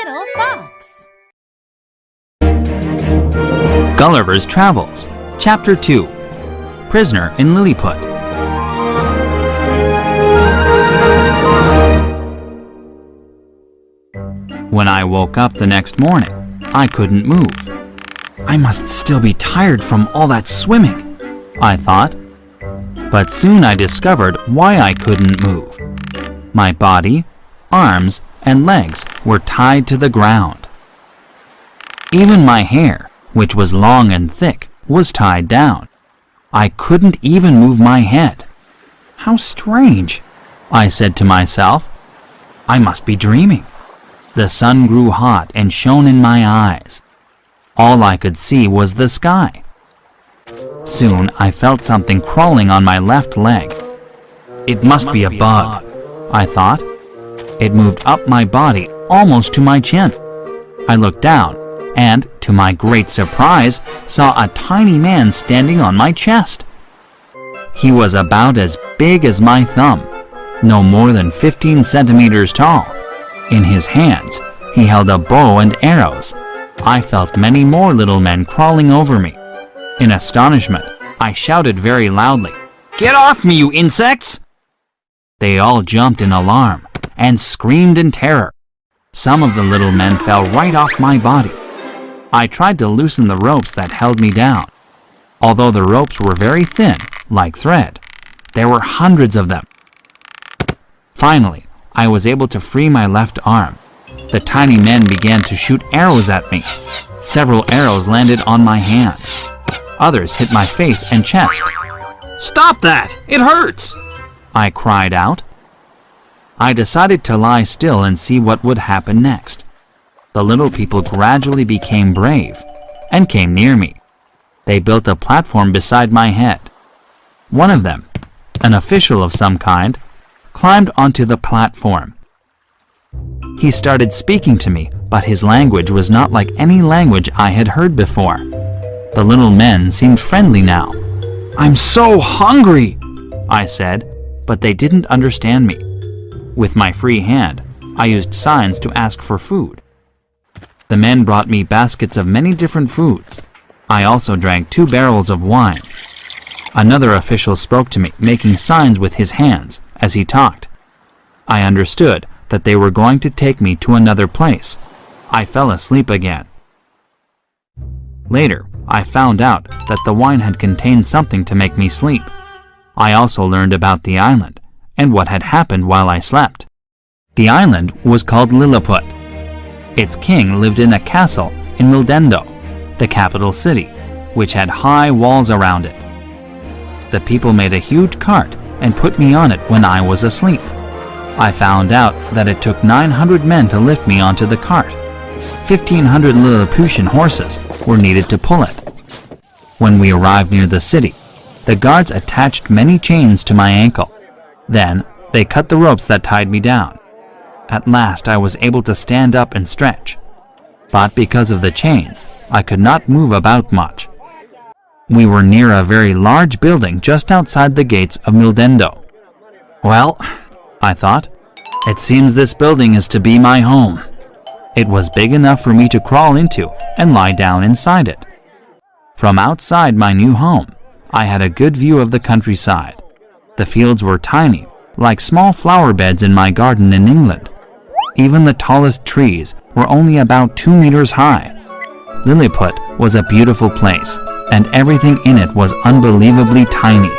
little fox. Gulliver's Travels, Chapter 2, Prisoner in Lilliput. When I woke up the next morning, I couldn't move. I must still be tired from all that swimming, I thought. But soon I discovered why I couldn't move. My body, arms, and legs were tied to the ground. Even my hair, which was long and thick, was tied down. I couldn't even move my head. How strange, I said to myself. I must be dreaming. The sun grew hot and shone in my eyes. All I could see was the sky. Soon I felt something crawling on my left leg. It must be a bug, I thought. It moved up my body almost to my chin. I looked down and, to my great surprise, saw a tiny man standing on my chest. He was about as big as my thumb, no more than 15 centimeters tall. In his hands, he held a bow and arrows. I felt many more little men crawling over me. In astonishment, I shouted very loudly, "Get off me, you insects!" They all jumped in alarm and screamed in terror. Some of the little men fell right off my body. I tried to loosen the ropes that held me down. Although the ropes were very thin, like thread, there were hundreds of them. Finally, I was able to free my left arm. The tiny men began to shoot arrows at me. Several arrows landed on my hand. Others hit my face and chest. "Stop that! It hurts!" I cried out. I decided to lie still and see what would happen next. The little people gradually became brave and came near me. They built a platform beside my head. One of them, an official of some kind, climbed onto the platform. He started speaking to me, but his language was not like any language I had heard before. The little men seemed friendly now. "I'm so hungry," I said, but they didn't understand me. With my free hand, I used signs to ask for food. The men brought me baskets of many different foods. I also drank 2 barrels of wine. Another official spoke to me, making signs with his hands as he talked. I understood that they were going to take me to another place. I fell asleep again. Later, I found out that the wine had contained something to make me sleep. I also learned about the island and what had happened while I slept. The island was called Lilliput. Its king lived in a castle in Mildendo, the capital city, which had high walls around it. The people made a huge cart and put me on it when I was asleep. I found out that it took 900 men to lift me onto the cart. 1,500 Lilliputian horses were needed to pull it. When we arrived near the city, the guards attached many chains to my ankle. Then they cut the ropes that tied me down. At last I was able to stand up and stretch. But because of the chains, I could not move about much. We were near a very large building just outside the gates of Mildendo. Well, I thought, it seems this building is to be my home. It was big enough for me to crawl into and lie down inside it. From outside my new home, I had a good view of the countryside. The fields were tiny, like small flower beds in my garden in England. Even the tallest trees were only about 2 meters high. Lilliput was a beautiful place, and everything in it was unbelievably tiny.